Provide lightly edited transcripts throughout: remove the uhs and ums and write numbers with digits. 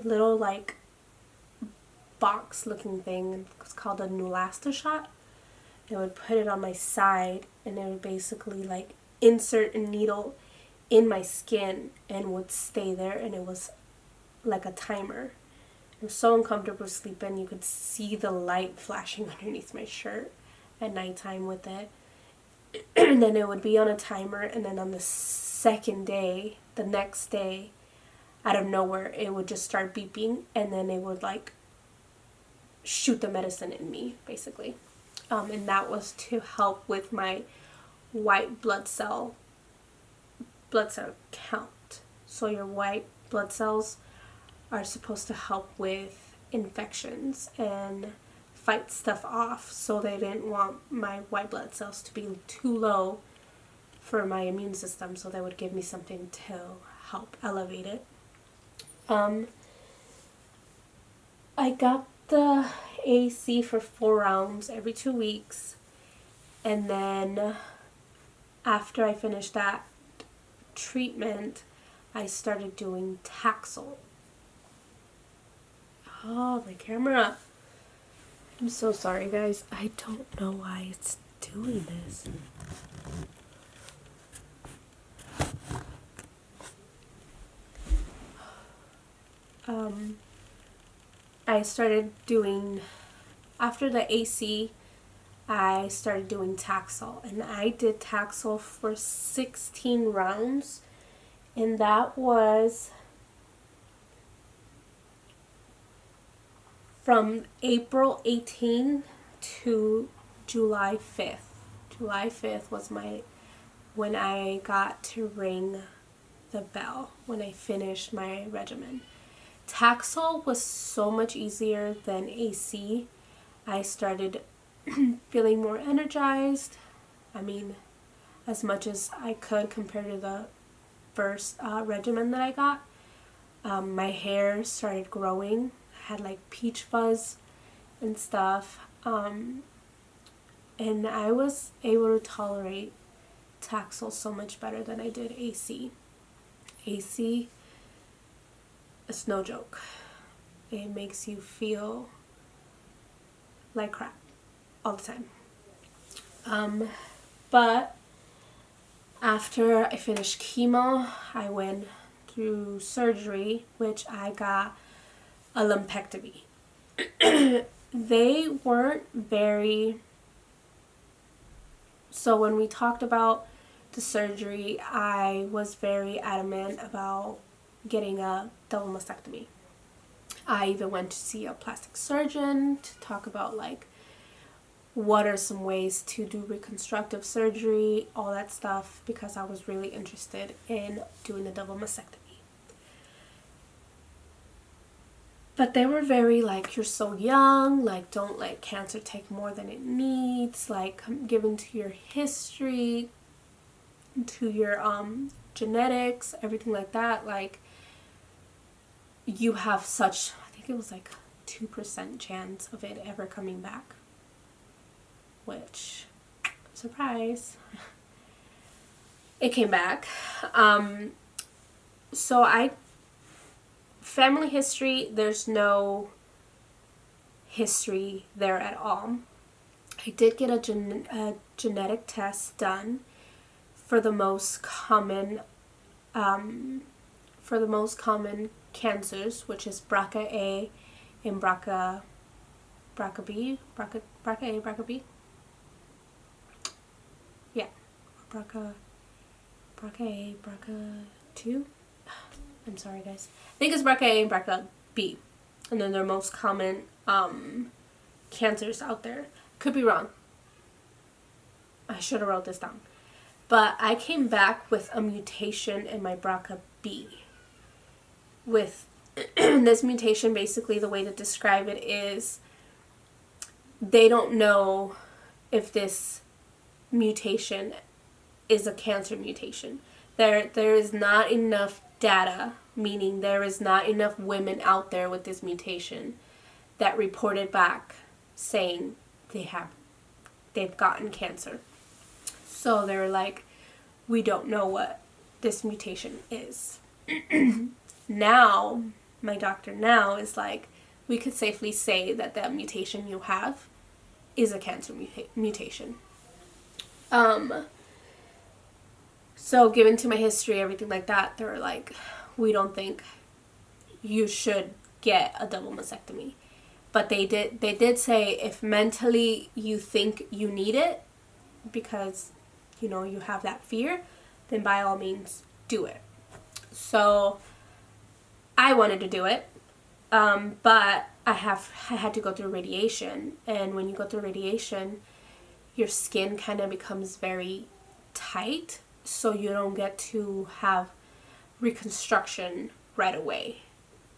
little like box looking thing. It's called a Neulasta shot. I would put it on my side, and it would basically like insert a needle in my skin and would stay there, and it was like a timer. It was so uncomfortable sleeping. You could see the light flashing underneath my shirt at nighttime with it. And then it would be on a timer, and then on the second day, the next day, out of nowhere, it would just start beeping, and then it would like shoot the medicine in me, basically. And that was to help with my white blood cell count. So your white blood cells are supposed to help with infections and fight stuff off. So they didn't want my white blood cells to be too low for my immune system, so they would give me something to help elevate it. I got the AC for 4 rounds every 2 weeks, and then after I finished that treatment, I started doing Taxol. Oh, my camera. I'm so sorry, guys. I don't know why it's doing this. I started doing, after the AC, I started doing Taxol, and I did Taxol for 16 rounds, and that was from April 18 to July 5th. July 5th was when I got to ring the bell, when I finished my regimen. Taxol was so much easier than AC. I started feeling more energized. I mean, as much as I could compared to the first regimen that I got. My hair started growing. I had like peach fuzz and stuff. And I was able to tolerate Taxol so much better than I did AC. AC, it's no joke. It makes you feel like crap all the time. But after I finished chemo, I went through surgery, which I got a lumpectomy. They weren't very... So when we talked about the surgery, I was very adamant about getting a double mastectomy. I even went to see a plastic surgeon to talk about like what are some ways to do reconstructive surgery, all that stuff, because I was really interested in doing a double mastectomy. But they were very like, you're so young, like don't let cancer take more than it needs, like given to your history, to your genetics, everything like that, like you have such, I think it was like 2% chance of it ever coming back, which, surprise, it came back. So family history, there's no history there at all. I did get a genetic test done for the most common cancers, which is BRCA and BRCA B. Yeah, BRCA A, BRCA2. I'm sorry, guys. I think it's BRCA A and BRCA B, and then they're most common cancers out there. Could be wrong. I should have wrote this down. But I came back with a mutation in my BRCA B. With this mutation, basically the way to describe it is they don't know if this mutation is a cancer mutation. There is not enough data, meaning there is not enough women out there with this mutation that reported back saying they've gotten cancer. So they're like, we don't know what this mutation is. Now, my doctor now is like, we could safely say that the mutation you have is a cancer mutation. So given to my history, everything like that, they were like, we don't think you should get a double mastectomy. But they did say if mentally you think you need it because, you know, you have that fear, then by all means do it. So I wanted to do it, but I had to go through radiation, and when you go through radiation, your skin kind of becomes very tight, so you don't get to have reconstruction right away.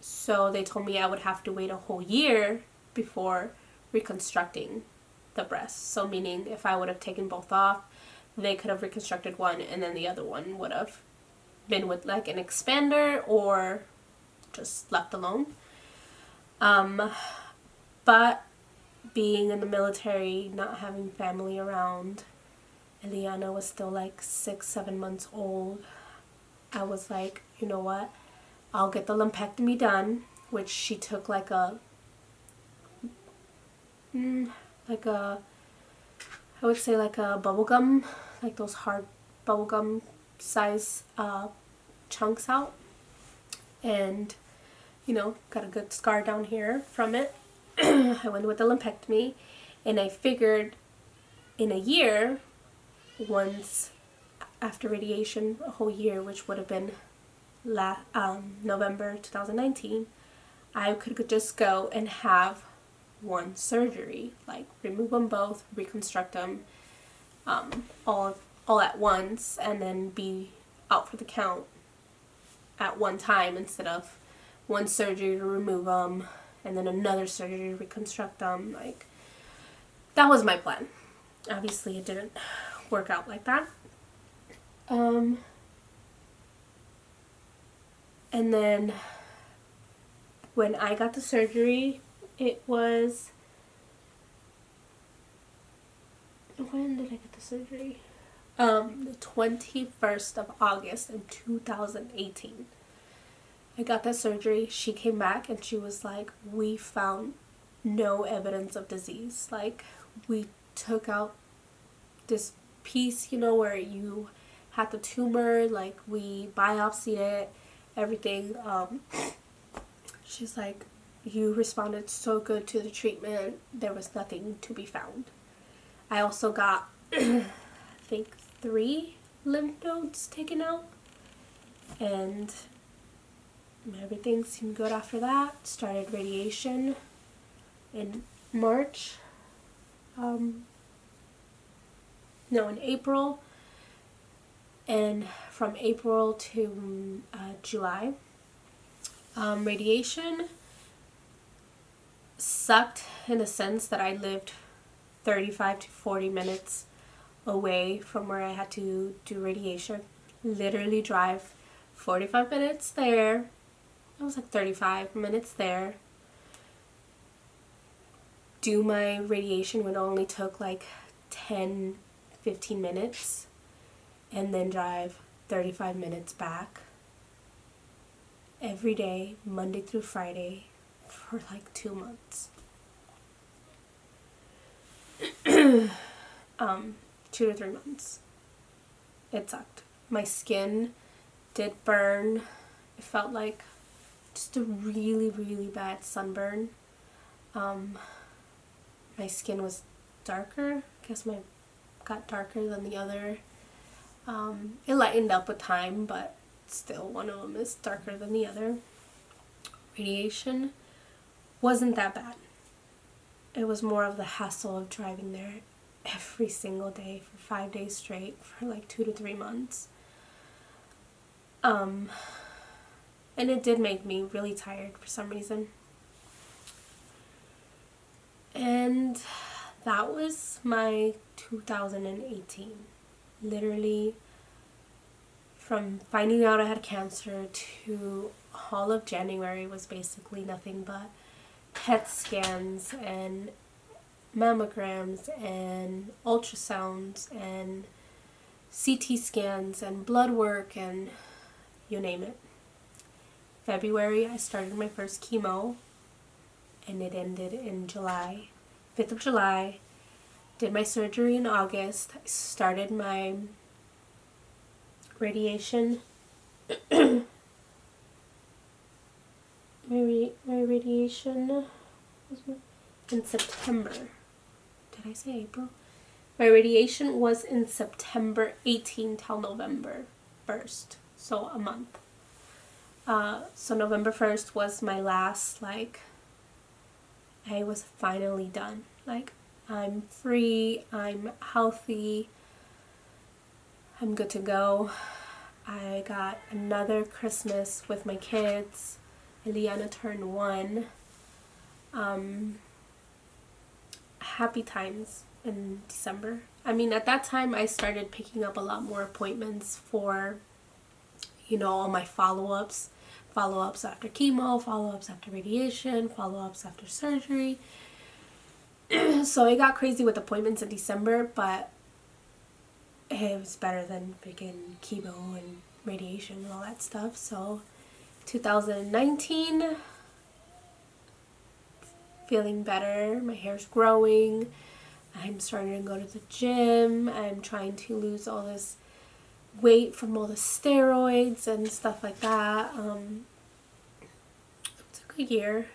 So they told me I would have to wait a whole year before reconstructing the breasts. So meaning if I would have taken both off, they could have reconstructed one, and then the other one would have been with like an expander or just left alone. But being in the military, not having family around, Eliana was still like 6-7 months old, I was like, you know what, I'll get the lumpectomy done, which she took like a I would say like a bubble gum, like those hard bubble gum size chunks out, and you know, got a good scar down here from it. I went with the lumpectomy, and I figured in a year, once after radiation, a whole year, which would have been November 2019, I could just go and have one surgery, like remove them both, reconstruct them, all at once, and then be out for the count at one time instead of one surgery to remove them and then another surgery to reconstruct them. Like, that was my plan. Obviously it didn't work out like that. And then when I got the surgery, it was, when did I get the surgery? The 21st of August in 2018. I got that surgery. She came back and she was like, we found no evidence of disease. Like, we took out this piece, you know, where you had the tumor, like we biopsied it, everything. She's like, you responded so good to the treatment, there was nothing to be found. I also got, I think, 3 lymph nodes taken out, and everything seemed good after that. Started radiation in March. In April. And from April to July. Radiation sucked in the sense that I lived 35 to 40 minutes away from where I had to do radiation. Literally drive 45 minutes there. It was like 35 minutes there. Do my radiation when it only took like 10-15 minutes, and then drive 35 minutes back every day, Monday through Friday, for like 2 months. 2 to 3 months. It sucked. My skin did burn. It felt like just a really, really bad sunburn. My skin was darker. I guess got darker than the other. It lightened up with time, but still one of them is darker than the other. Radiation wasn't that bad. It was more of the hassle of driving there every single day for 5 days straight for like 2 to 3 months. And it did make me really tired for some reason. And that was my 2018. Literally, from finding out I had cancer to all of January was basically nothing but PET scans and mammograms and ultrasounds and CT scans and blood work and you name it. February, I started my first chemo, and it ended in July, 5th of July. Did my surgery in August. I started my radiation. my radiation was in September. Did I say April? My radiation was in September 18 till November 1st, so a month. So November 1st was my last, like, I was finally done. Like, I'm free, I'm healthy, I'm good to go. I got another Christmas with my kids. Eliana turned 1. Happy times in December. I mean, at that time, I started picking up a lot more appointments for, all my follow-ups. Follow-ups after chemo, follow-ups after radiation, follow-ups after surgery. So it got crazy with appointments in December, but it was better than freaking chemo and radiation and all that stuff. So 2019, feeling better. My hair's growing. I'm starting to go to the gym. I'm trying to lose all this weight from all the steroids and stuff like that. It took a year.